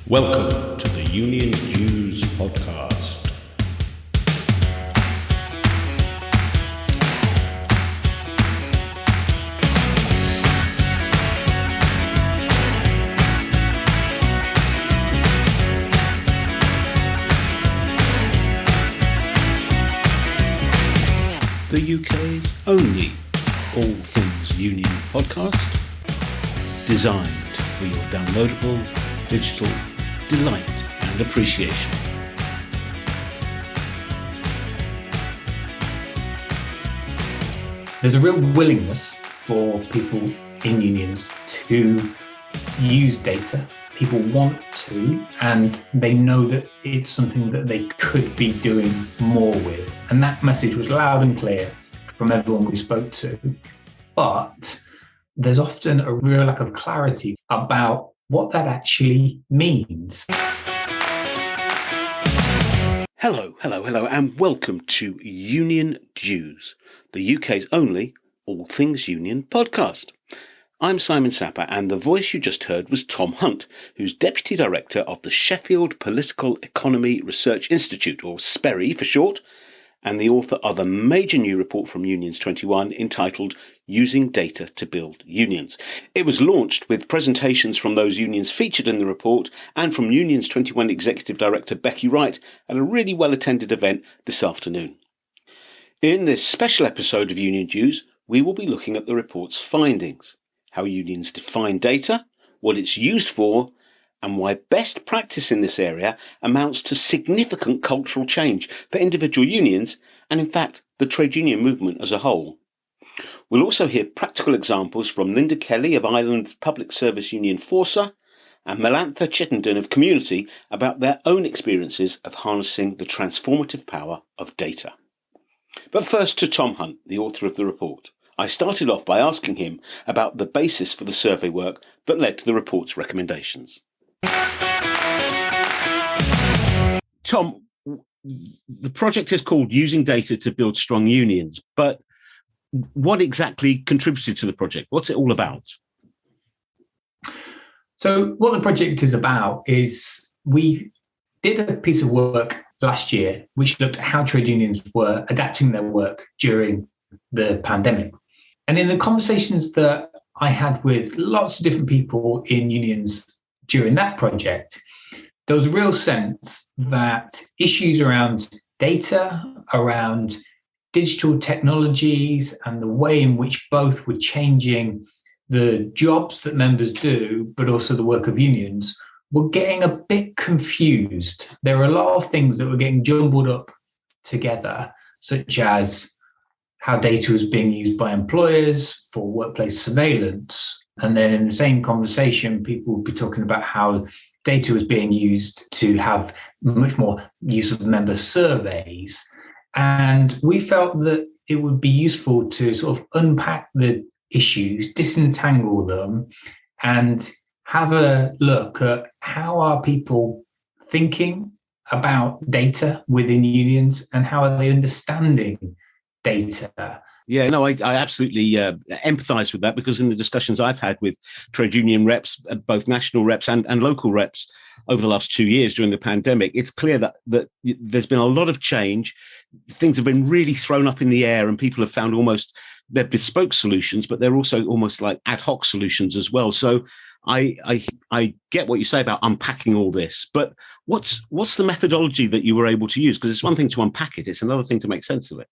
Welcome to the Union Dues podcast. The UK's only all things union podcast, designed for your downloadable digital delight and appreciation. There's a real willingness for people in unions to use data. People want to, and they know that it's something that they could be doing more with. And that message was loud and clear from everyone we spoke to. But there's often a real lack of clarity about what that actually means. Hello, and welcome to Union Dues, the UK's only all things union podcast. I'm Simon Sapper, and the voice you just heard was Tom Hunt, who's Deputy Director of the Sheffield Political Economy Research Institute, or SPERI for short, and the author of a major new report from Unions 21 entitled Using Data to Build Unions. It was launched with presentations from those unions featured in the report and from Unions 21 Executive Director Becky Wright at a really well-attended event this afternoon. In this special episode of Union Dues, we will be looking at the report's findings, how unions define data, what it's used for, and why best practice in this area amounts to significant cultural change for individual unions and, in fact, the trade union movement as a whole. We'll also hear practical examples from Linda Kelly of Ireland's Public Service Union Forsa and Melantha Chittenden of Community about their own experiences of harnessing the transformative power of data. But first to Tom Hunt, the author of the report. I started off by asking him about the basis for the survey work that led to the report's recommendations. Tom, the project is called Using Data to Build Strong Unions, but what exactly contributed to the project? What's it all about? So what the project is about is we did a piece of work last year which looked at how trade unions were adapting their work during the pandemic. And in the conversations that I had with lots of different people in unions during that project, there was a real sense that issues around data, around digital technologies, and the way in which both were changing the jobs that members do, but also the work of unions, were getting a bit confused. There were a lot of things that were getting jumbled up together, such as how data was being used by employers for workplace surveillance. And then in the same conversation, people would be talking about how data was being used to have much more use of member surveys. And we felt that it would be useful to sort of unpack the issues, disentangle them, and have a look at how are people thinking about data within unions and how are they understanding data. Yeah, no, I absolutely empathise with that, because in the discussions I've had with trade union reps, both national reps and local reps over the last 2 years during the pandemic, it's clear that there's been a lot of change. Things have been really thrown up in the air, and people have found almost they're bespoke solutions, but they're also almost like ad hoc solutions as well. So I get what you say about unpacking all this, but what's the methodology that you were able to use? Because it's one thing to unpack it, it's another thing to make sense of it.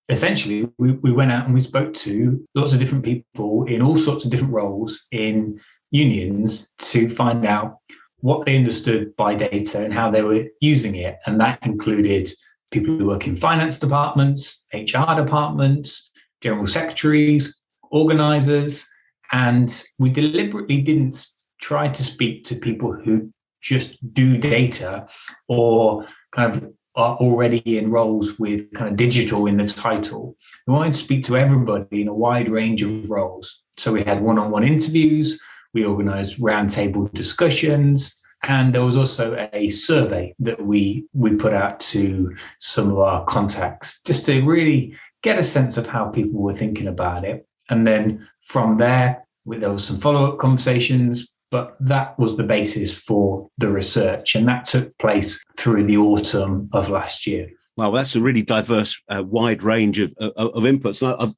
Essentially, we went out and we spoke to lots of different people in all sorts of different roles in unions to find out what they understood by data and how they were using it. And that included people who work in finance departments, HR departments, general secretaries, organisers. And we deliberately didn't try to speak to people who just do data or kind of are already in roles with kind of digital in the title. We wanted to speak to everybody in a wide range of roles. So we had one-on-one interviews, we organised roundtable discussions, and there was also a survey that we put out to some of our contacts just to really get a sense of how people were thinking about it. And then from there, there was some follow-up conversations But that was the basis for the research, and that took place through the autumn of last year. Well, that's a really diverse, wide range of inputs. And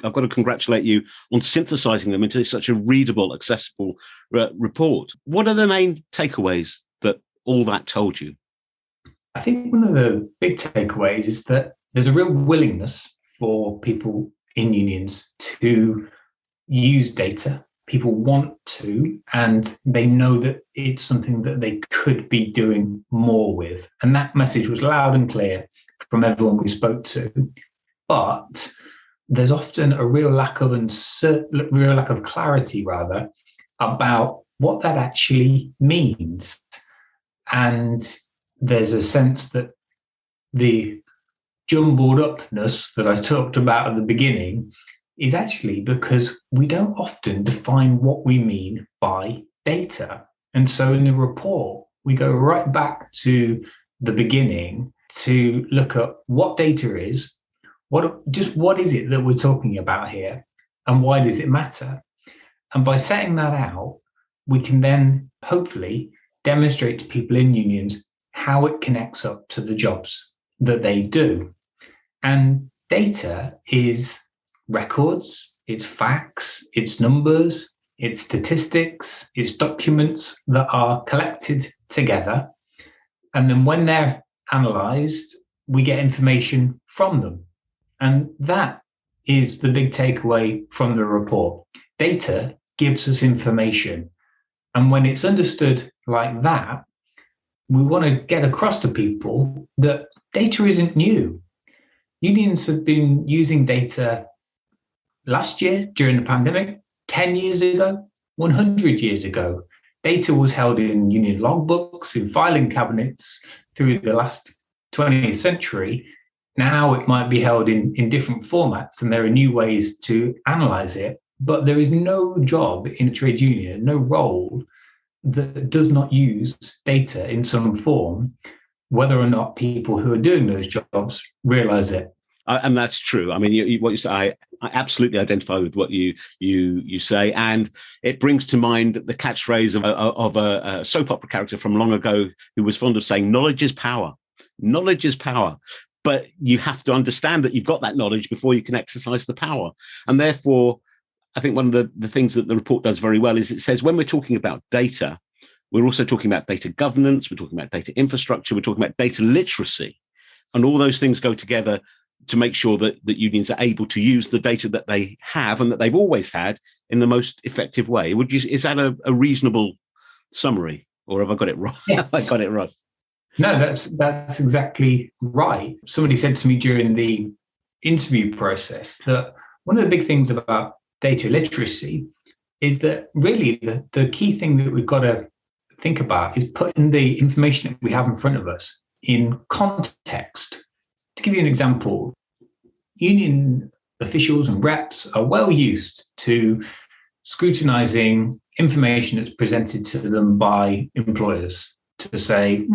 I've got to congratulate you on synthesizing them into such a readable, accessible report. What are the main takeaways that all that told you? I think one of the big takeaways is that there's a real willingness for people in unions to use data. People want to, and they know that it's something that they could be doing more with. And that message was loud and clear from everyone we spoke to. But there's often a real lack of clarity, rather, about what that actually means. And there's a sense that the jumbled upness that I talked about at the beginning is actually because we don't often define what we mean by data. And so in the report, we go right back to the beginning to look at what data is, what is it that we're talking about here, and why does it matter? And by setting that out, we can then hopefully demonstrate to people in unions how it connects up to the jobs that they do. And data is records, it's facts, it's numbers, it's statistics, it's documents that are collected together. And then when they're analysed, we get information from them. And that is the big takeaway from the report. Data gives us information. And when it's understood like that, we want to get across to people that data isn't new. Unions have been using data last year during the pandemic, 10 years ago, 100 years ago. Data was held in union logbooks, in filing cabinets through the last 20th century. Now it might be held in different formats, and there are new ways to analyze it. But there is no job in a trade union, no role that does not use data in some form, whether or not people who are doing those jobs realize it. And that's true. I mean, what you say, I absolutely identify with what you say, and it brings to mind the catchphrase of a soap opera character from long ago who was fond of saying, "Knowledge is power. Knowledge is power." But you have to understand that you've got that knowledge before you can exercise the power. And therefore, I think one of the things that the report does very well is it says when we're talking about data, we're also talking about data governance, we're talking about data infrastructure, we're talking about data literacy, and all those things go together to make sure that unions are able to use the data that they have and that they've always had in the most effective way. Is that a reasonable summary, or have I got it wrong? Yes. I got it wrong. No, that's exactly right. Somebody said to me during the interview process that one of the big things about data literacy is that really the key thing that we've got to think about is putting the information that we have in front of us in context. To give you an example, union officials and reps are well used to scrutinizing information that's presented to them by employers to say,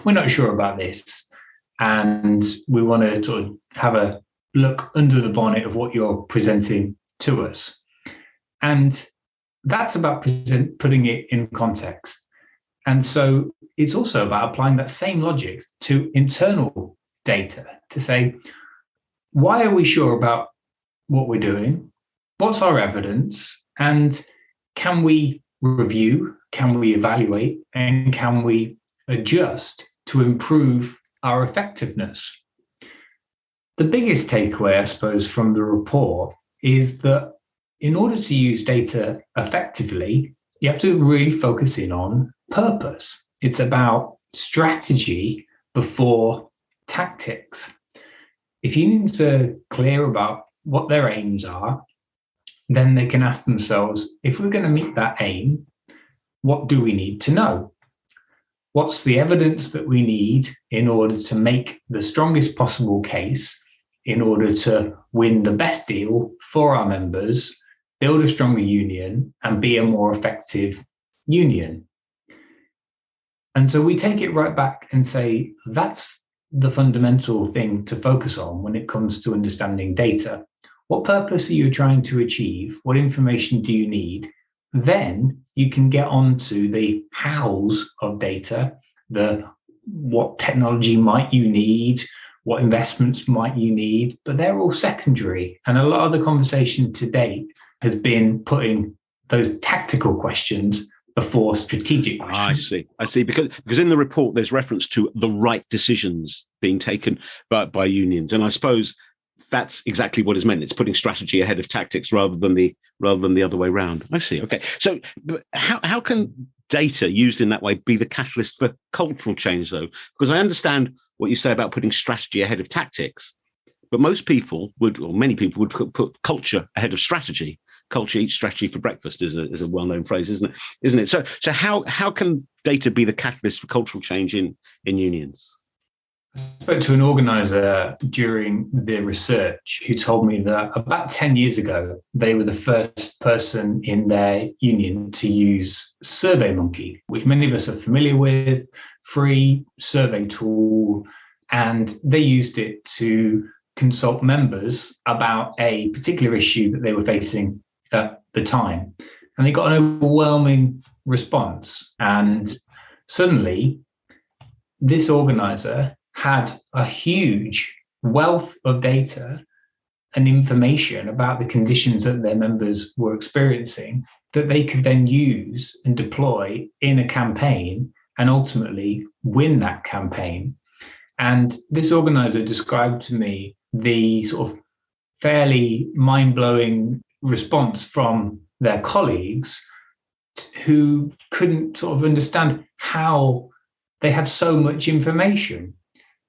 we're not sure about this, and we want to sort of have a look under the bonnet of what you're presenting to us. And that's about putting it in context. And so it's also about applying that same logic to internal data to say, why are we sure about what we're doing? What's our evidence? And can we review? Can we evaluate? And can we adjust to improve our effectiveness? The biggest takeaway, I suppose, from the report is that in order to use data effectively, you have to really focus in on purpose. It's about strategy before tactics. If unions are clear about what their aims are, then they can ask themselves, if we're going to meet that aim, what do we need to know? What's the evidence that we need in order to make the strongest possible case in order to win the best deal for our members, build a stronger union, and be a more effective union? And so we take it right back and say, that's the fundamental thing to focus on when it comes to understanding data. What purpose are you trying to achieve? What information do you need? then you can get on to the hows of data, the what technology might you need, what investments might you need, but they're all secondary. And a lot of the conversation to date has been putting those tactical questions before strategic questions. I see. Because in the report, there's reference to the right decisions being taken by unions. And I suppose that's exactly what is meant. It's putting strategy ahead of tactics rather than the other way around. I see. Okay. So how can data used in that way be the catalyst for cultural change, though? Because I understand what you say about putting strategy ahead of tactics, but most people would, or many people would put culture ahead of strategy. Culture eats strategy for breakfast is a well-known phrase, isn't it? So how can data be the catalyst for cultural change in unions? I spoke to an organizer during the research who told me that about 10 years ago, they were the first person in their union to use SurveyMonkey, which many of us are familiar with, free survey tool. And they used it to consult members about a particular issue that they were facing at the time. And they got an overwhelming response. And suddenly, this organizer had a huge wealth of data and information about the conditions that their members were experiencing that they could then use and deploy in a campaign and ultimately win that campaign. And this organizer described to me the sort of fairly mind-blowing response from their colleagues who couldn't sort of understand how they had so much information.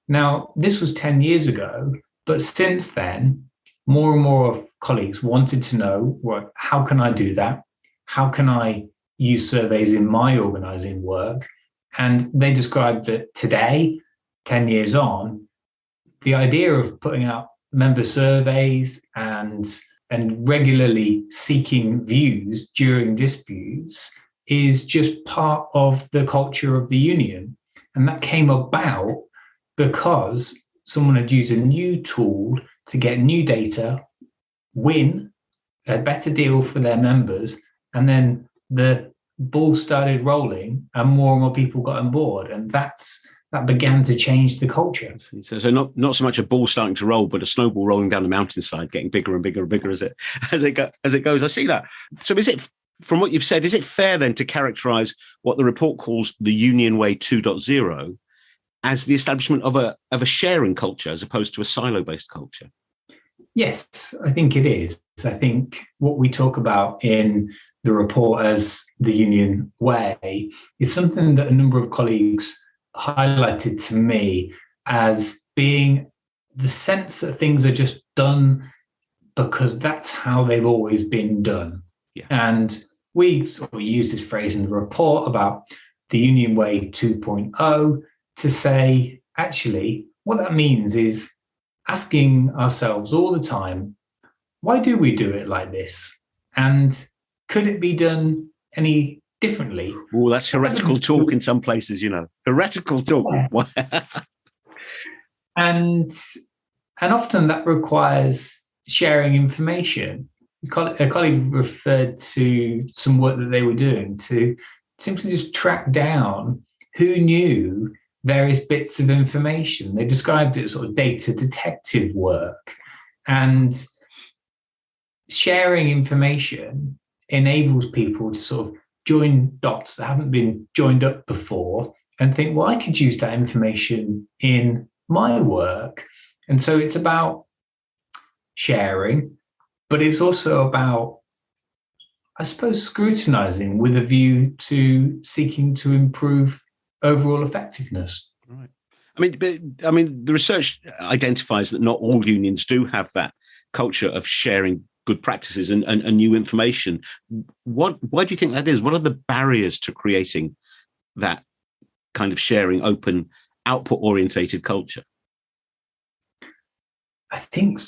Now, this was 10 years ago, but since then, more and more of colleagues wanted to know, well, how can I do that? How can I use surveys in my organizing work? And they described that today, 10 years on, the idea of putting out member surveys and regularly seeking views during disputes is just part of the culture of the union. And that came about because someone had used a new tool to get new data, win a better deal for their members, and then the ball started rolling and more people got on board. And that began to change the culture. So not so much a ball starting to roll, but a snowball rolling down the mountainside, getting bigger and bigger and bigger as it goes. I see that. So is it, from what you've said, is it fair then to characterize what the report calls the Union Way 2.0 as the establishment of a sharing culture as opposed to a silo-based culture? Yes, I think it is. I think what we talk about in the report as the Union Way is something that a number of colleagues highlighted to me as being the sense that things are just done because that's how they've always been done. Yeah. And we sort of use this phrase in the report about the Union Way 2.0 to say, actually, what that means is asking ourselves all the time, why do we do it like this? And could it be done any differently? Oh, that's heretical talk in some places, heretical talk. Yeah. and often that requires sharing information. A colleague referred to some work that they were doing to simply just track down who knew various bits of information. They described it as sort of data detective work. And sharing information enables people to sort of join dots that haven't been joined up before and think, well, I could use that information in my work. And so it's about sharing, but it's also about, I suppose, scrutinizing with a view to seeking to improve overall effectiveness. Right. I mean, the research identifies that not all unions do have that culture of sharing good practices and new information. Why do you think that is? What are the barriers to creating that kind of sharing, open, output-orientated culture? I think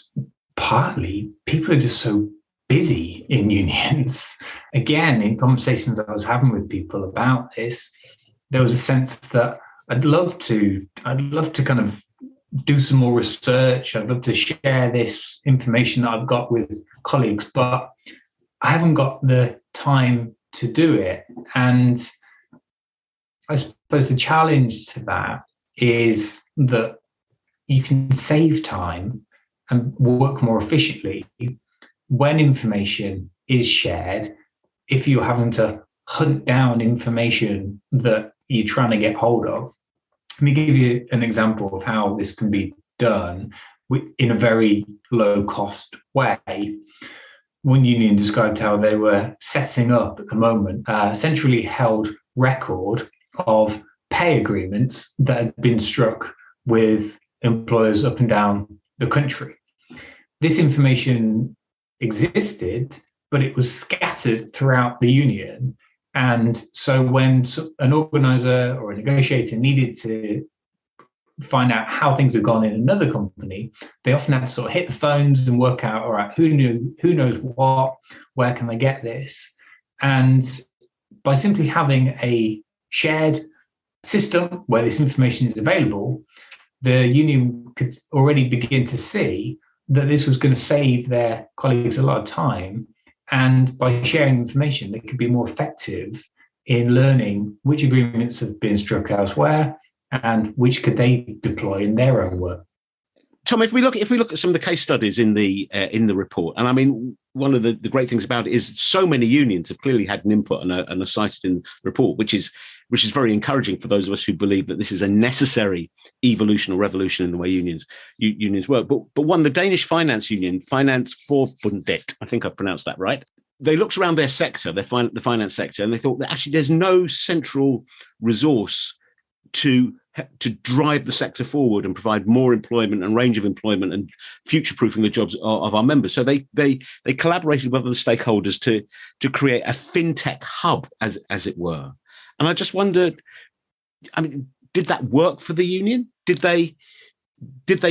partly people are just so busy in unions. Again, in conversations I was having with people about this, there was a sense that I'd love to kind of do some more research. I'd love to share this information that I've got with colleagues, but I haven't got the time to do it. And I suppose the challenge to that is that you can save time and work more efficiently when information is shared. If you're having to hunt down information that you're trying to get hold of, let me give you an example of how this can be done in a very low cost way. One union described how they were setting up at the moment a centrally held record of pay agreements that had been struck with employers up and down the country. This information existed, but it was scattered throughout the union. And so when an organizer or a negotiator needed to find out how things had gone in another company, they often had to sort of hit the phones and work out, all right, who knows what, where can they get this? And by simply having a shared system where this information is available, the union could already begin to see that this was going to save their colleagues a lot of time. And by sharing information, they could be more effective in learning which agreements have been struck elsewhere and which could they deploy in their own work. Tom, if we look at some of the case studies in the report, and I mean, one of the great things about it is so many unions have clearly had an input and are cited in the report, which is very encouraging for those of us who believe that this is a necessary evolution or revolution in the way unions work. But one, the Danish finance union, Finansforbundet, I think I pronounced that right. They looked around their sector, the finance sector, and they thought that actually there's no central resource to drive the sector forward and provide more employment and range of employment and future-proofing the jobs of our members. So they collaborated with other stakeholders to create a fintech hub, as it were. And I just wondered, I mean, did that work for the union? Did they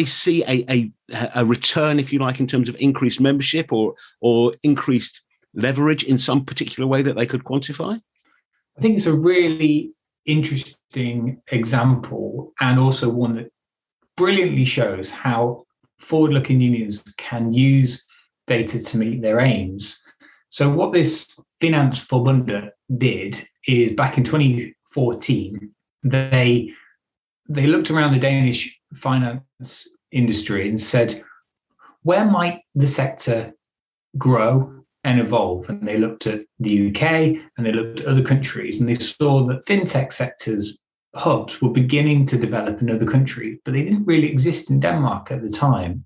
see a return, if you like, in terms of increased membership or increased leverage in some particular way that they could quantify? I think it's a really interesting example, and also one that brilliantly shows how forward-looking unions can use data to meet their aims. So what this Finansforbundet did is, back in 2014, they looked around the Danish finance industry and said, where might the sector grow and evolve? And they looked at the UK and they looked at other countries, and they saw that fintech sectors hubs were beginning to develop in other countries, but they didn't really exist in Denmark at the time.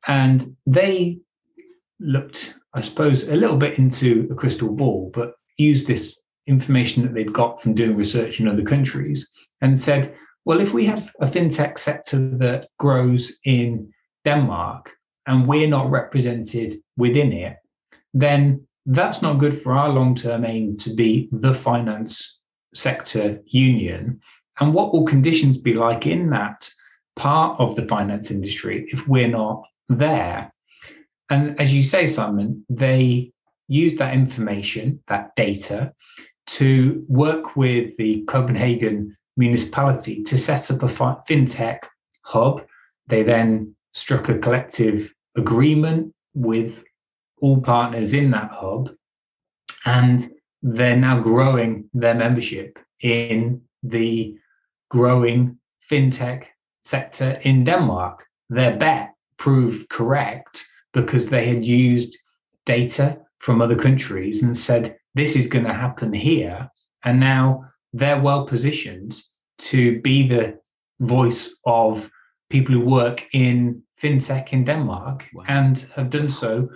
And they looked, I suppose, a little bit into a crystal ball, but used this information that they'd got from doing research in other countries and said, well, if we have a fintech sector that grows in Denmark and we're not represented within it, then that's not good for our long-term aim to be the finance sector union. And what will conditions be like in that part of the finance industry if we're not there? And as you say, Simon, they use that information, that data, to work with the Copenhagen municipality to set up a fintech hub. They then struck a collective agreement with all partners in that hub, and they're now growing their membership in the growing fintech sector in Denmark. Their bet proved correct because they had used data from other countries and said, this is going to happen here. And now they're well positioned to be the voice of people who work in fintech in Denmark. Wow. And have done so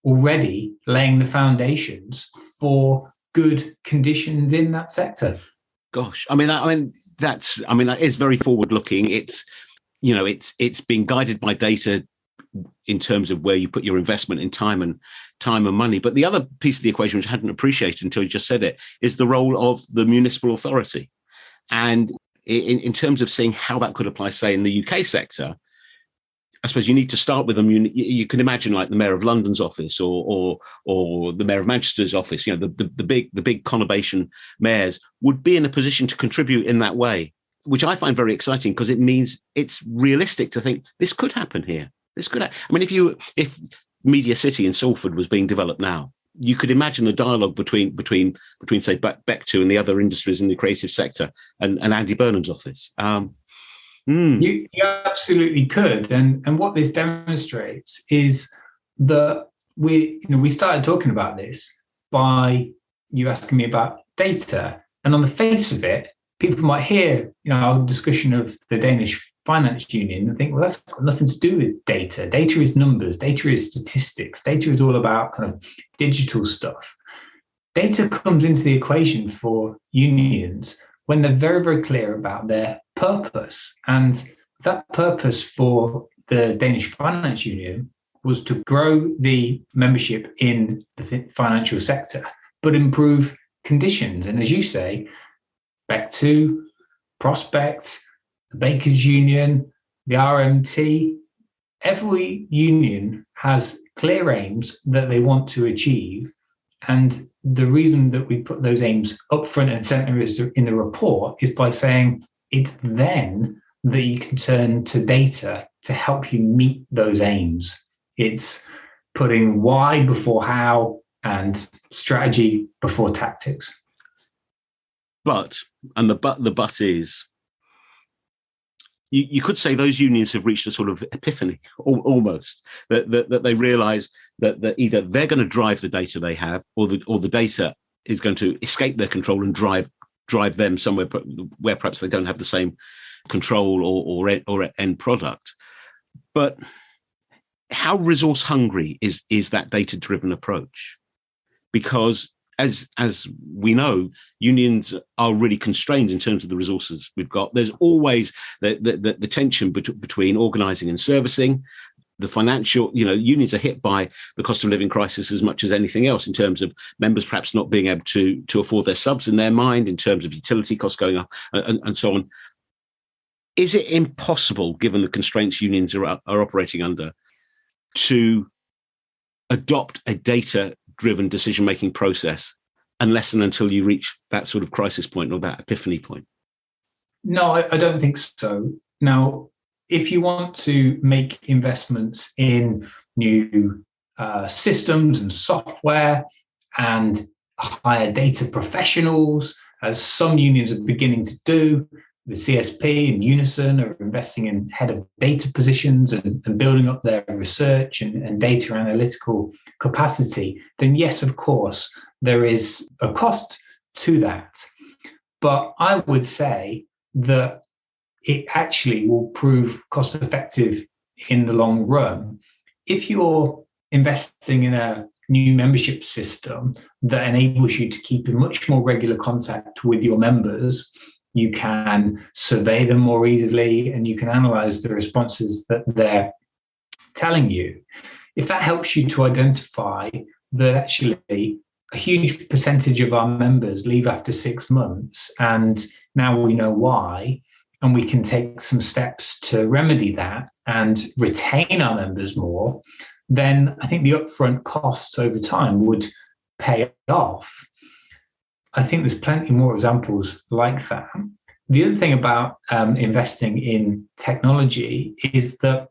already, laying the foundations for good conditions in that sector. Gosh, that is very forward-looking. It's being guided by data in terms of where you put your investment in time and money. But the other piece of the equation, which I hadn't appreciated until you just said it, is the role of the municipal authority. And in terms of seeing how that could apply, say, in the UK sector, I suppose you need to start with them. You can imagine, like the Mayor of London's office or the Mayor of Manchester's office. You know, the big conurbation mayors would be in a position to contribute in that way, which I find very exciting because it means it's realistic to think this could happen here. This could. I mean, if Media City in Salford was being developed now, you could imagine the dialogue between say Beck2 and the other industries in the creative sector and Andy Burnham's office. You absolutely could, and what this demonstrates is that we started talking about this by you asking me about data, and on the face of it, people might hear our discussion of the Danish Finance Union and think, well, that's got nothing to do with data. Data is numbers. Data is statistics. Data is all about kind of digital stuff. Data comes into the equation for unions when they're very, very clear about their purpose. And that purpose for the Danish Finance Union was to grow the membership in the financial sector, but improve conditions. And as you say, Beck2, Prospect, the Bakers Union, the RMT, every union has clear aims that they want to achieve. And the reason that we put those aims up front and center in the report is by saying it's then that you can turn to data to help you meet those aims. It's putting why before how and strategy before tactics. But the but is, you could say those unions have reached a sort of epiphany, almost, that they realise that either they're going to drive the data they have, or the data is going to escape their control and drive them somewhere where perhaps they don't have the same control or end product. But how resource hungry is that data-driven approach? Because as we know, unions are really constrained in terms of the resources we've got. There's always the tension between organising and servicing. The financial, unions are hit by the cost of living crisis as much as anything else, in terms of members perhaps not being able to afford their subs in their mind, in terms of utility costs going up, and so on. Is it impossible, given the constraints unions are operating under, to adopt a data-driven decision-making process unless and until you reach that sort of crisis point or that epiphany point? No, I don't think so. Now, if you want to make investments in new systems and software and hire data professionals, as some unions are beginning to do, the CSP and Unison are investing in head of data positions and building up their research and data analytical capacity, then yes, of course, there is a cost to that. But I would say that it actually will prove cost effective in the long run. If you're investing in a new membership system that enables you to keep in much more regular contact with your members, you can survey them more easily, and you can analyze the responses that they're telling you. If that helps you to identify that actually a huge percentage of our members leave after 6 months, and now we know why, and we can take some steps to remedy that and retain our members more, then I think the upfront costs over time would pay off. I think there's plenty more examples like that. The other thing about investing in technology is that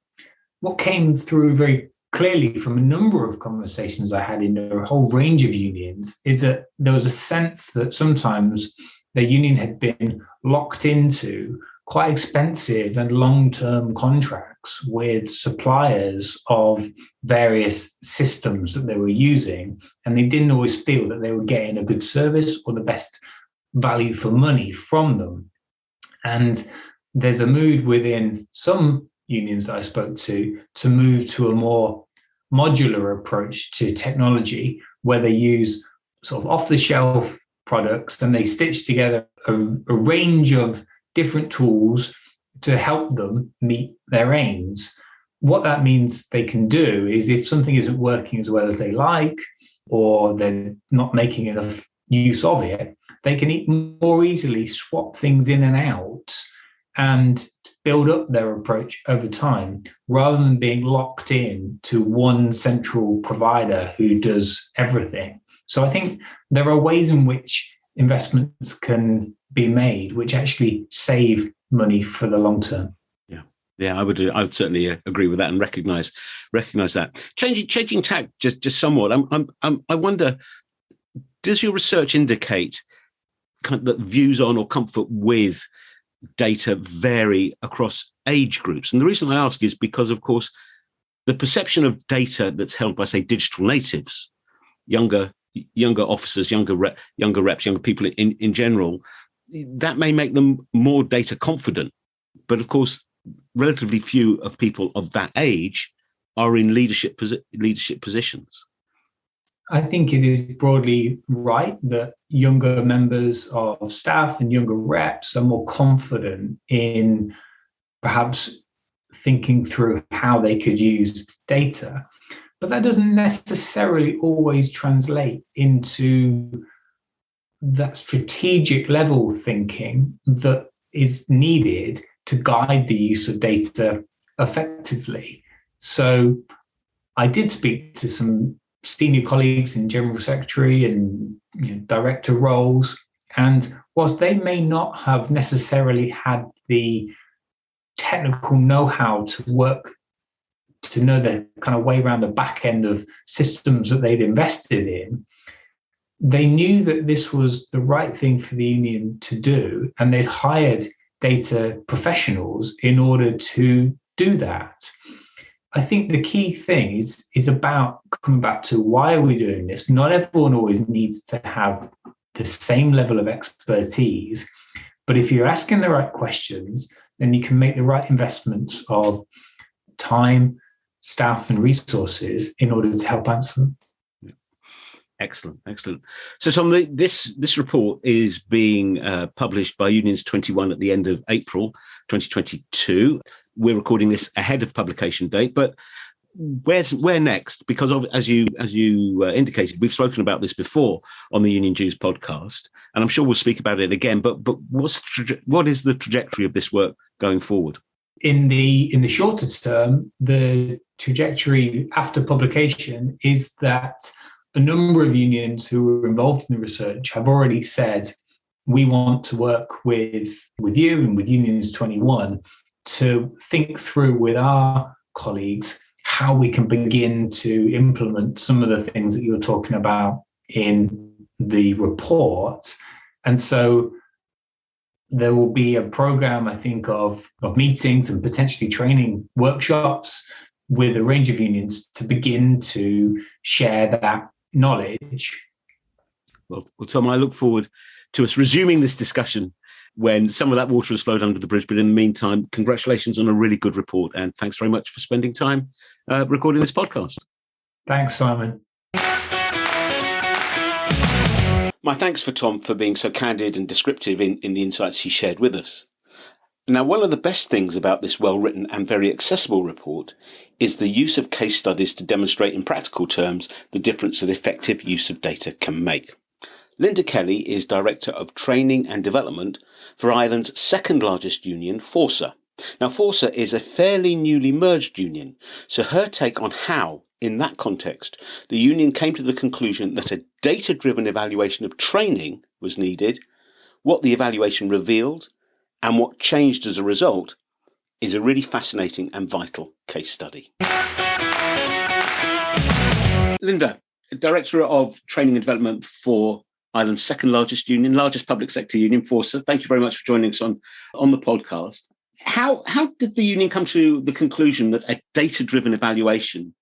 what came through very clearly from a number of conversations I had in a whole range of unions is that there was a sense that sometimes the union had been locked into quite expensive and long-term contracts with suppliers of various systems that they were using, and they didn't always feel that they were getting a good service or the best value for money from them. And there's a mood within some unions that I spoke to move to a more modular approach to technology, where they use sort of off-the-shelf products and they stitch together a range of different tools to help them meet their aims. What that means they can do is, if something isn't working as well as they like, or they're not making enough use of it, they can more easily swap things in and out and build up their approach over time, rather than being locked in to one central provider who does everything. So I think there are ways in which investments can be made which actually save money for the long term. Yeah. Yeah, I would certainly agree with that and recognise that. Changing tack just somewhat. I wonder, does your research indicate that views on or comfort with data vary across age groups? And the reason I ask is because, of course, the perception of data that's held by, say, digital natives, younger officers, younger reps, younger people in general, that may make them more data confident. But of course, relatively few of people of that age are in leadership positions. I think it is broadly right that younger members of staff and younger reps are more confident in perhaps thinking through how they could use data. But that doesn't necessarily always translate into that strategic level thinking that is needed to guide the use of data effectively. So I did speak to some senior colleagues in general secretary and director roles, and whilst they may not have necessarily had the technical know-how to work to know the kind of way around the back end of systems that they'd invested in, they knew that this was the right thing for the union to do, and they'd hired data professionals in order to do that. I think the key thing is about coming back to why are we doing this? Not everyone always needs to have the same level of expertise, but if you're asking the right questions, then you can make the right investments of time, staff, and resources in order to help answer them. Excellent. So, Tom, this report is being published by Unions 21 at the end of April 2022. We're recording this ahead of publication date, but where next? Because as you indicated, we've spoken about this before on the Union Dues podcast, and I'm sure we'll speak about it again. But what is the trajectory of this work going forward? In the shorter term, the trajectory after publication is that a number of unions who were involved in the research have already said, we want to work with you and with Unions 21 to think through with our colleagues how we can begin to implement some of the things that you were talking about in the report. And so there will be a program, I think, of meetings and potentially training workshops with a range of unions to begin to share that knowledge. Well, Tom, I look forward to us resuming this discussion when some of that water has flowed under the bridge. But in the meantime, congratulations on a really good report. And thanks very much for spending time recording this podcast. Thanks, Simon. My thanks for Tom for being so candid and descriptive in the insights he shared with us. Now, one of the best things about this well-written and very accessible report is the use of case studies to demonstrate in practical terms the difference that effective use of data can make. Linda Kelly is Director of Training and Development for Ireland's second largest union, Forsa. Now, Forsa is a fairly newly merged union, so her take on how, in that context, the union came to the conclusion that a data-driven evaluation of training was needed, what the evaluation revealed, and what changed as a result, is a really fascinating and vital case study. Linda, Director of Training and Development for Ireland's second largest union, largest public sector union, Forsa. Thank you very much for joining us on the podcast. How did the union come to the conclusion that a data-driven evaluation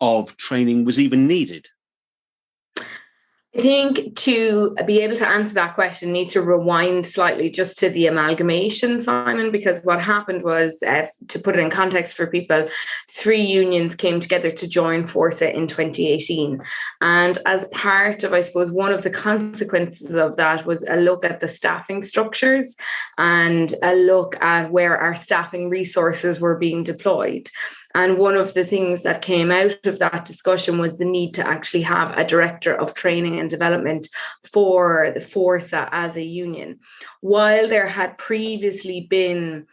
of training was even needed? I think to be able to answer that question, need to rewind slightly just to the amalgamation, Simon, because what happened was, to put it in context for people, 3 unions came together to join Forsa in 2018. And as part of, I suppose, one of the consequences of that was a look at the staffing structures and a look at where our staffing resources were being deployed. And one of the things that came out of that discussion was the need to actually have a director of training and development for the Forsa as a union. While there had previously been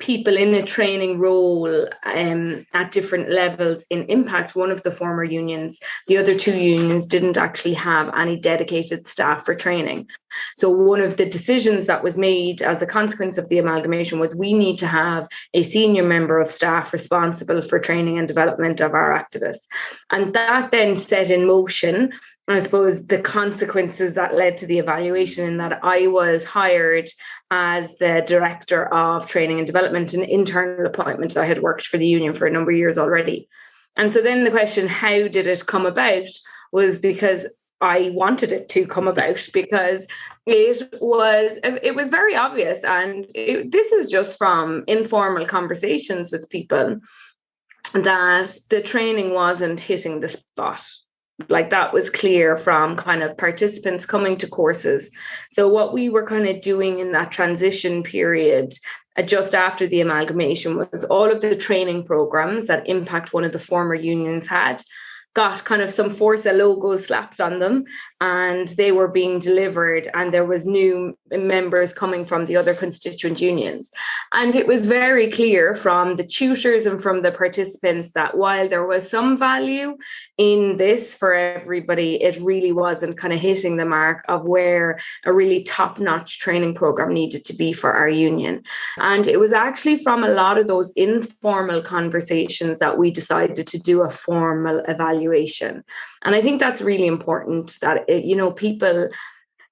people in a training role at different levels in Impact, one of the former unions. The other two unions didn't actually have any dedicated staff for training. So one of the decisions that was made as a consequence of the amalgamation was we need to have a senior member of staff responsible for training and development of our activists. And that then set in motion, I suppose, the consequences that led to the evaluation, in that I was hired as the director of training and development, an internal appointment. I had worked for the union for a number of years already. And so then the question, how did it come about, was because I wanted it to come about, because it was very obvious. And this is just from informal conversations with people, that the training wasn't hitting the spot. Like, that was clear from kind of participants coming to courses. So what we were kind of doing in that transition period, just after the amalgamation, was all of the training programs that Impact, one of the former unions, had, got kind of some Forza logos slapped on them, and they were being delivered, and there was new members coming from the other constituent unions. And it was very clear from the tutors and from the participants that while there was some value in this for everybody, it really wasn't kind of hitting the mark of where a really top-notch training program needed to be for our union. And it was actually from a lot of those informal conversations that we decided to do a formal evaluation. And I think that's really important, that people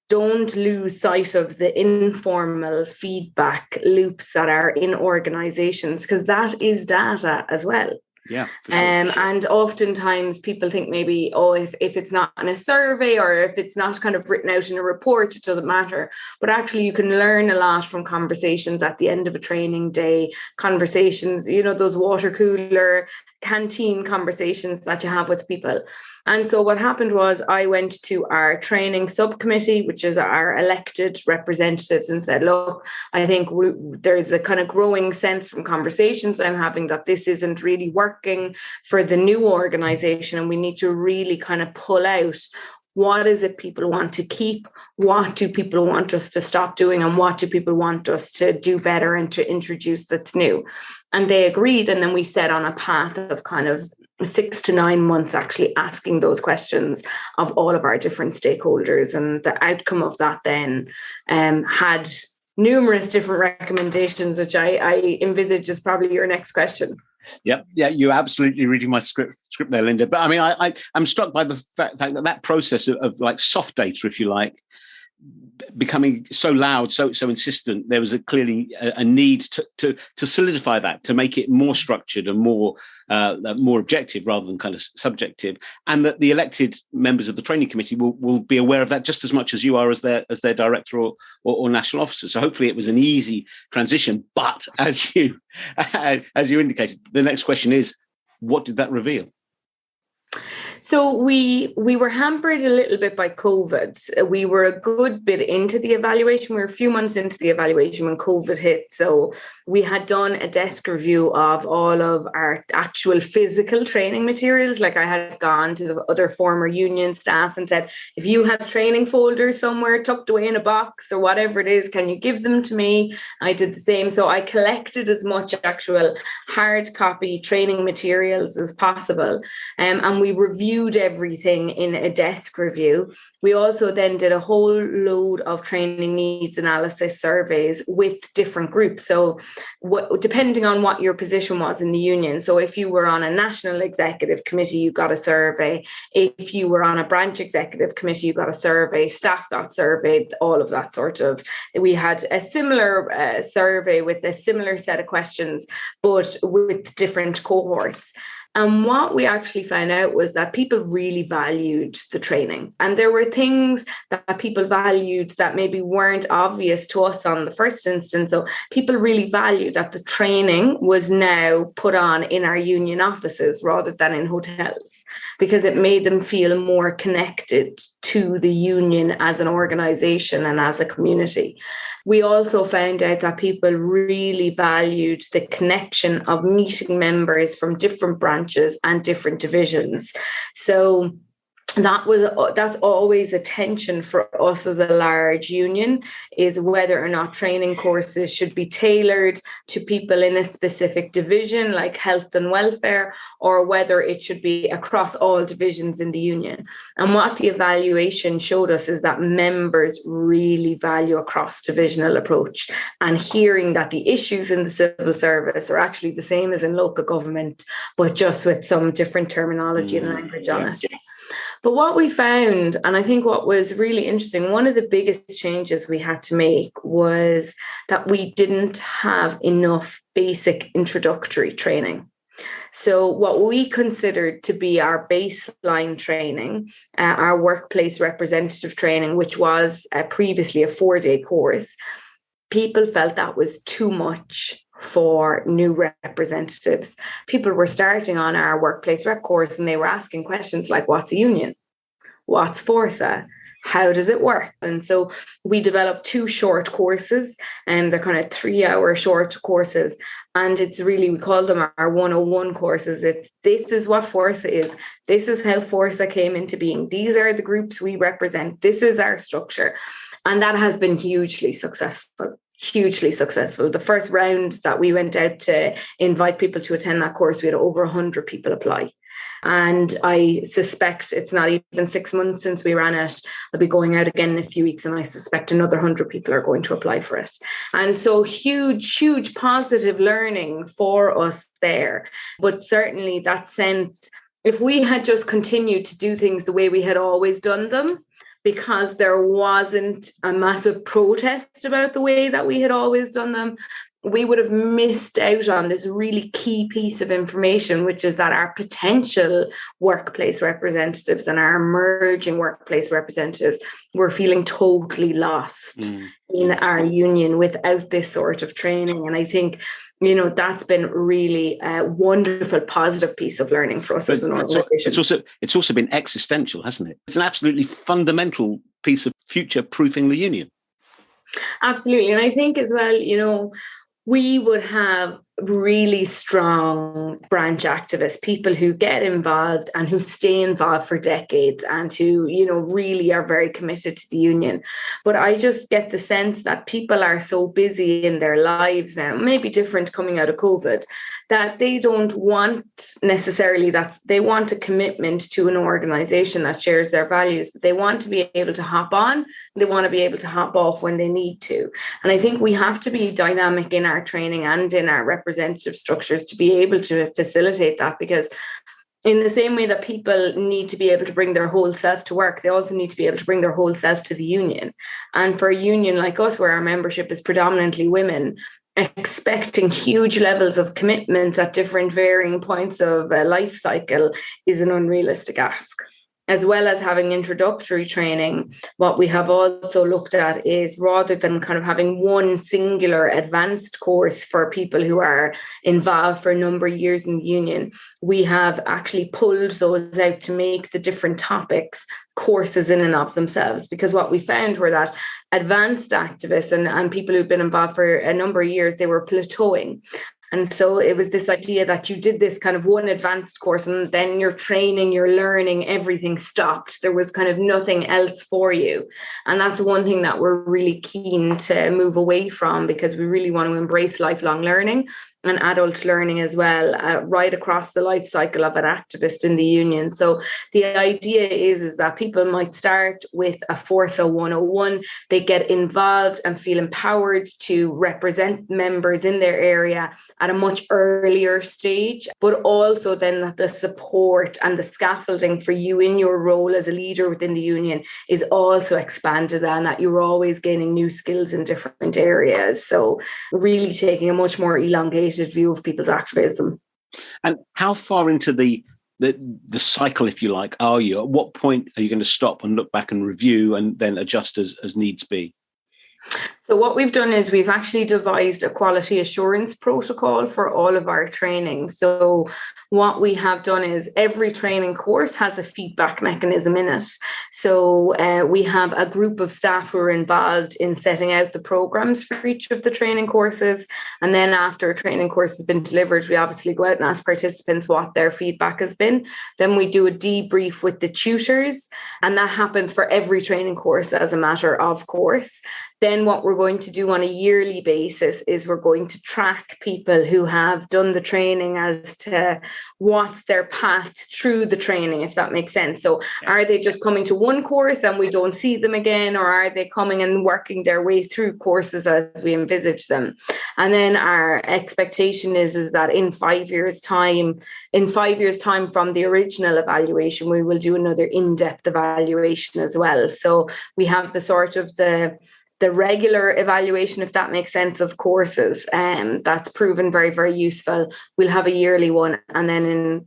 don't lose sight of the informal feedback loops that are in organizations, because that is data as well. Yeah. For sure. And oftentimes people think maybe, if it's not in a survey or if it's not kind of written out in a report, it doesn't matter. But actually you can learn a lot from conversations at the end of a training day, conversations, those water cooler, canteen conversations that you have with people. And so what happened was, I went to our training subcommittee, which is our elected representatives, and said, look, I think there's a kind of growing sense from conversations I'm having that this isn't really working for the new organization. And we need to really kind of pull out, what is it people want to keep? What do people want us to stop doing? And what do people want us to do better and to introduce that's new? And they agreed. And then we set on a path of kind of 6 to 9 months actually asking those questions of all of our different stakeholders. And the outcome of that then had numerous different recommendations, which I envisage is probably your next question. Yep. Yeah, you're absolutely reading my script there, Linda. But I mean, I'm struck by the fact that process of like soft data, if you like, becoming so loud, so insistent. There was clearly a need to solidify that, to make it more structured and more objective rather than kind of subjective, and that the elected members of the training committee will be aware of that just as much as you are as their director or national officer. So hopefully it was an easy transition. But as you indicated, the next question is, what did that reveal? So we were hampered a little bit by COVID. We were a good bit into the evaluation. We were a few months into the evaluation when COVID hit. So we had done a desk review of all of our actual physical training materials. Like, I had gone to the other former union staff and said, if you have training folders somewhere tucked away in a box or whatever it is, can you give them to me? I did the same. So I collected as much actual hard copy training materials as possible. And we reviewed everything in a desk review. We also then did a whole load of training needs analysis surveys with different groups. So depending on what your position was in the union. So if you were on a national executive committee, you got a survey. If you were on a branch executive committee, you got a survey. Staff got surveyed, all of that sort of. We had a similar survey with a similar set of questions, but with different cohorts. And what we actually found out was that people really valued the training. And there were things that people valued that maybe weren't obvious to us on the first instance. So people really valued that the training was now put on in our union offices rather than in hotels, because it made them feel more connected to the union as an organization and as a community. We also found out that people really valued the connection of meeting members from different branches and different divisions. So that's always a tension for us as a large union, is whether or not training courses should be tailored to people in a specific division like health and welfare, or whether it should be across all divisions in the union. And what the evaluation showed us is that members really value a cross-divisional approach, and hearing that the issues in the civil service are actually the same as in local government, but just with some different terminology and language on it. But what we found, and I think what was really interesting, one of the biggest changes we had to make was that we didn't have enough basic introductory training. So what we considered to be our baseline training, our workplace representative training, which was previously a 4-day course, people felt that was too much for new representatives. People were starting on our workplace rep course and they were asking questions like, what's a union? What's Forsa? How does it work? And so we developed 2 short courses, and they're kind of 3-hour short courses. And it's really, we call them our 101 courses. This is what Forsa is. This is how Forsa came into being. These are the groups we represent. This is our structure. And that has been hugely successful. The first round that we went out to invite people to attend that course, we had over 100 people apply. And I suspect it's not even 6 months since we ran it. I'll be going out again in a few weeks, and I suspect another 100 people are going to apply for it. And so huge positive learning for us there. But certainly that sense, if we had just continued to do things the way we had always done them, because there wasn't a massive protest about the way that we had always done them, we would have missed out on this really key piece of information, which is that our potential workplace representatives and our emerging workplace representatives were feeling totally lost in our union without this sort of training. And I think, that's been really a wonderful, positive piece of learning for us as an organisation. It's also been existential, hasn't it? It's an absolutely fundamental piece of future-proofing the union. Absolutely. And I think as well, we would have really strong branch activists, people who get involved and who stay involved for decades and who, really are very committed to the union. But I just get the sense that people are so busy in their lives now, maybe different coming out of COVID, that they don't want necessarily that. They want a commitment to an organization that shares their values, but they want to be able to hop on. They want to be able to hop off when they need to. And I think we have to be dynamic in our training and in our representative structures to be able to facilitate that, because in the same way that people need to be able to bring their whole self to work, they also need to be able to bring their whole self to the union. And for a union like us, where our membership is predominantly women, expecting huge levels of commitments at different varying points of a life cycle is an unrealistic ask. As well as having introductory training, what we have also looked at is, rather than kind of having one singular advanced course for people who are involved for a number of years in the union, we have actually pulled those out to make the different topics courses in and of themselves. Because what we found were that advanced activists and people who've been involved for a number of years, they were plateauing. And so it was this idea that you did this kind of one advanced course and then your training, your learning, everything stopped. There was kind of nothing else for you. And that's one thing that we're really keen to move away from, because we really want to embrace lifelong learning and adult learning as well, right across the life cycle of an activist in the union. So the idea is that people might start with a Forsa 101, they get involved and feel empowered to represent members in their area at a much earlier stage, but also then that the support and the scaffolding for you in your role as a leader within the union is also expanded, and that you're always gaining new skills in different areas. So really taking a much more elongated view of people's activism. And how far into the cycle, if you like, are you? At what point are you going to stop and look back and review and then adjust as needs be? So what we've done is we've actually devised a quality assurance protocol for all of our training. So what we have done is every training course has a feedback mechanism in it. So we have a group of staff who are involved in setting out the programs for each of the training courses. And then after a training course has been delivered, we obviously go out and ask participants what their feedback has been. Then we do a debrief with the tutors, and that happens for every training course as a matter of course. Then what we're going to do on a yearly basis is we're going to track people who have done the training as to what's their path through the training, if that makes sense. So are they just coming to one course and we don't see them again, or are they coming and working their way through courses as we envisage them? And then our expectation is that in 5 years' time, from the original evaluation, we will do another in-depth evaluation as well. So we have the sort of the regular evaluation, if that makes sense, of courses, that's proven very, very useful. We'll have a yearly one, and then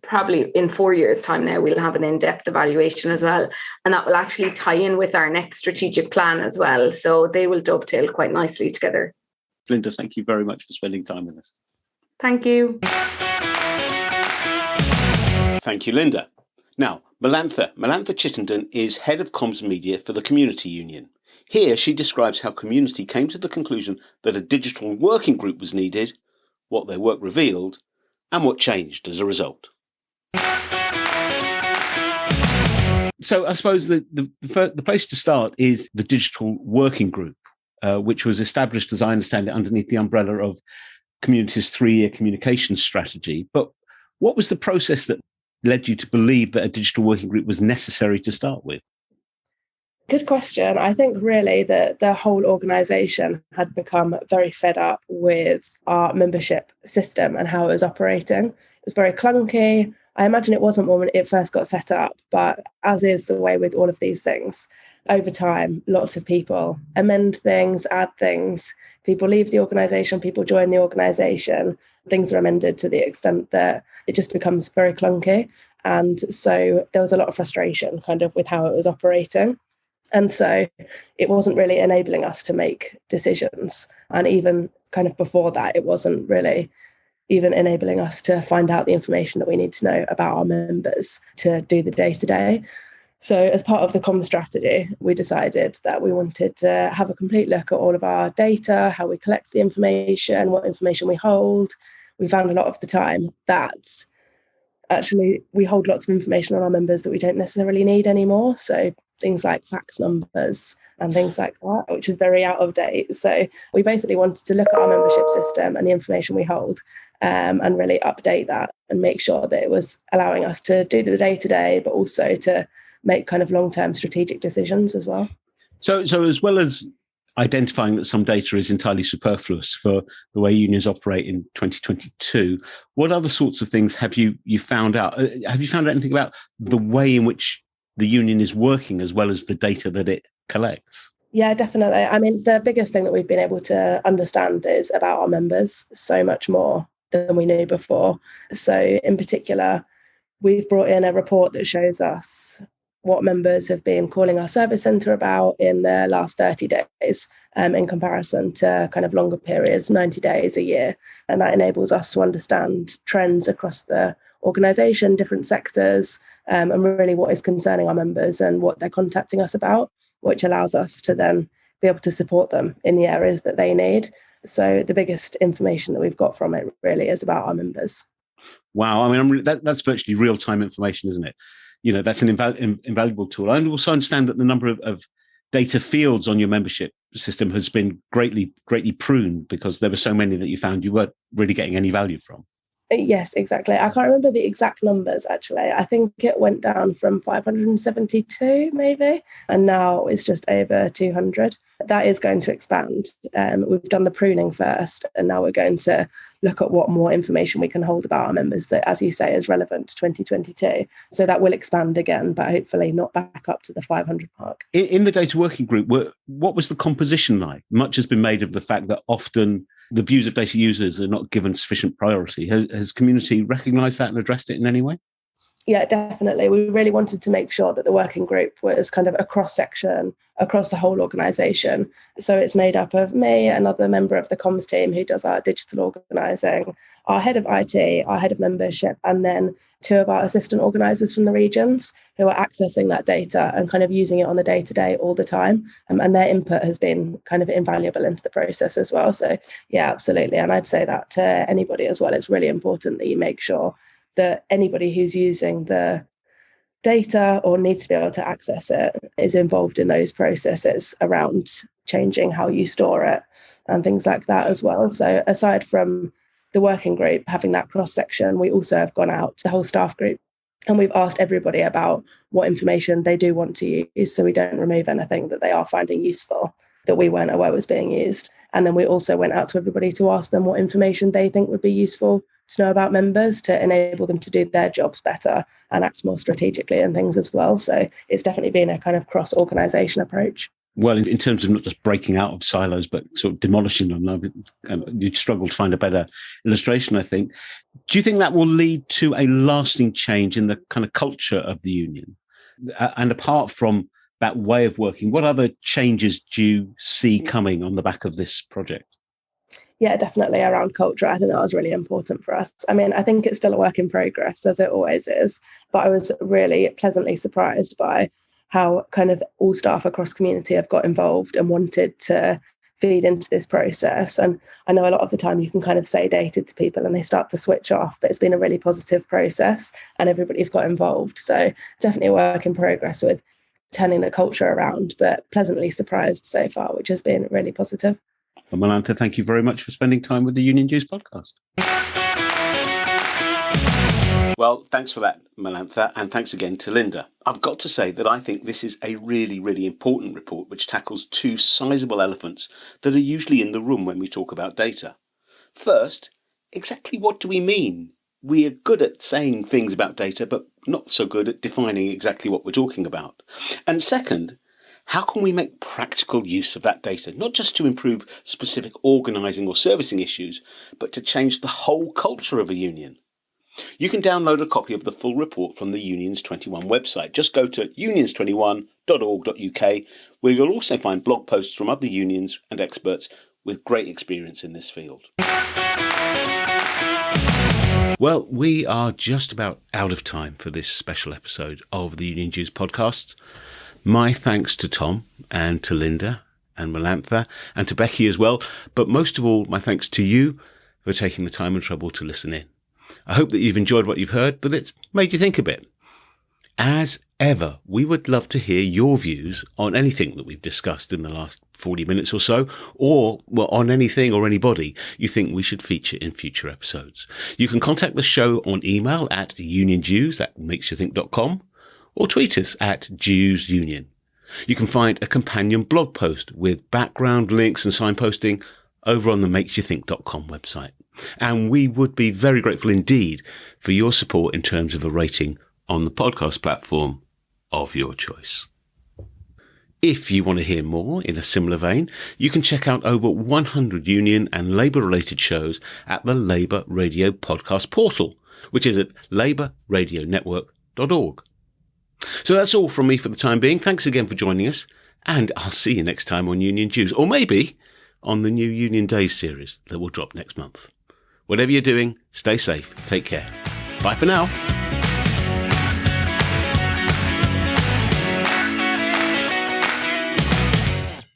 in 4 years' time now, we'll have an in-depth evaluation as well. And that will actually tie in with our next strategic plan as well. So they will dovetail quite nicely together. Linda, thank you very much for spending time with us. Thank you. Thank you, Linda. Now, Melantha Chittenden is Head of Comms Media for the Community Union. Here, she describes how Community came to the conclusion that a digital working group was needed, what their work revealed, and what changed as a result. So I suppose the place to start is the digital working group, which was established, as I understand it, underneath the umbrella of Community's 3-year communications strategy. But what was the process that led you to believe that a digital working group was necessary to start with? Good question. I think really that the whole organisation had become very fed up with our membership system and how it was operating. It was very clunky. I imagine it wasn't when it first got set up, but as is the way with all of these things, over time, lots of people amend things, add things. People leave the organisation, people join the organisation. Things are amended to the extent that it just becomes very clunky. And so there was a lot of frustration kind of with how it was operating. And so it wasn't really enabling us to make decisions. And even kind of before that, it wasn't really even enabling us to find out the information that we need to know about our members to do the day-to-day. So as part of the comm strategy, we decided that we wanted to have a complete look at all of our data, how we collect the information, what information we hold. We found a lot of the time that actually we hold lots of information on our members that we don't necessarily need anymore. So things like fax numbers and things like that, which is very out of date. So we basically wanted to look at our membership system and the information we hold and really update that and make sure that it was allowing us to do the day-to-day, but also to make kind of long-term strategic decisions as well. So as well as identifying that some data is entirely superfluous for the way unions operate in 2022, what other sorts of things have you found out? Have you found out anything about the way in which the union is working as well as the data that it collects? Yeah, definitely. I mean, the biggest thing that we've been able to understand is about our members so much more than we knew before. So in particular, we've brought in a report that shows us what members have been calling our service centre about in the last 30 days in comparison to kind of longer periods, 90 days, a year. And that enables us to understand trends across the organisation, different sectors, and really what is concerning our members and what they're contacting us about, which allows us to then be able to support them in the areas that they need. So the biggest information that we've got from it really is about our members. Wow. I mean, that's virtually real-time information, isn't it? You know, that's an invaluable tool. I also understand that the number of data fields on your membership system has been greatly pruned because there were so many that you found you weren't really getting any value from. Yes, exactly. I can't remember the exact numbers, actually. I think it went down from 572 maybe, and now it's just over 200. That is going to expand. We've done the pruning first, and now we're going to look at what more information we can hold about our members that, as you say, is relevant to 2022. So that will expand again, but hopefully not back up to the 500 mark. In the data working group, what was the composition like? Much has been made of the fact that often the views of data users are not given sufficient priority. Has Community recognised that and addressed it in any way? Yeah, definitely. We really wanted to make sure that the working group was kind of a cross-section across the whole organisation. So it's made up of me, another member of the comms team who does our digital organising, our head of IT, our head of membership, and then 2 of our assistant organisers from the regions who are accessing that data and kind of using it on the day-to-day all the time. And their input has been kind of invaluable into the process as well. So yeah, absolutely. And I'd say that to anybody as well. It's really important that you make sure that anybody who's using the data or needs to be able to access it is involved in those processes around changing how you store it and things like that as well. So aside from the working group having that cross section, we also have gone out to the whole staff group and we've asked everybody about what information they do want to use, so we don't remove anything that they are finding useful that we weren't aware was being used. And then we also went out to everybody to ask them what information they think would be useful to know about members to enable them to do their jobs better and act more strategically and things as well. So it's definitely been a kind of cross-organisation approach. Well, in terms of not just breaking out of silos, but sort of demolishing them, you'd struggle to find a better illustration, I think. Do you think that will lead to a lasting change in the kind of culture of the union? And apart from that way of working, what other changes do you see coming on the back of this project? Yeah, definitely around culture. I think that was really important for us. I mean, I think it's still a work in progress, as it always is, but I was really pleasantly surprised by how kind of all staff across community have got involved and wanted to feed into this process. And I know a lot of the time you can kind of say data to people and they start to switch off, but it's been a really positive process and everybody's got involved. So definitely a work in progress with turning the culture around, but pleasantly surprised so far, which has been really positive. Well, Melantha, thank you very much for spending time with the Union Dues podcast. Well, thanks for that, Melantha, and thanks again to Linda. I've got to say that I think this is a really, really important report which tackles 2 sizable elephants that are usually in the room when we talk about data. First, exactly what do we mean? We are good at saying things about data, but not so good at defining exactly what we're talking about. And second, how can we make practical use of that data, not just to improve specific organising or servicing issues, but to change the whole culture of a union? You can download a copy of the full report from the Unions 21 website. Just go to unions21.org.uk, where you'll also find blog posts from other unions and experts with great experience in this field. Well, we are just about out of time for this special episode of the Union Dues podcast. My thanks to Tom and to Linda and Melantha and to Becky as well. But most of all, my thanks to you for taking the time and trouble to listen in. I hope that you've enjoyed what you've heard, that it's made you think a bit. As ever, we would love to hear your views on anything that we've discussed in the last 40 minutes or so, or on anything or anybody you think we should feature in future episodes. You can contact the show on email at uniondues@makesyouthink.com or tweet us at DuesUnion. You can find a companion blog post with background links and signposting over on the makesyouthink.com website. And we would be very grateful indeed for your support in terms of a rating on the podcast platform of your choice. If you want to hear more in a similar vein, you can check out over 100 union and labour-related shows at the Labour Radio Podcast portal, which is at labourradionetwork.org. So that's all from me for the time being. Thanks again for joining us, and I'll see you next time on Union Dues, or maybe on the new Union Days series that will drop next month. Whatever you're doing, stay safe, take care. Bye for now.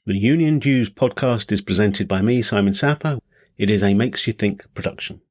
The Union Dues podcast is presented by me, Simon Sapper. It is a Makes You Think production.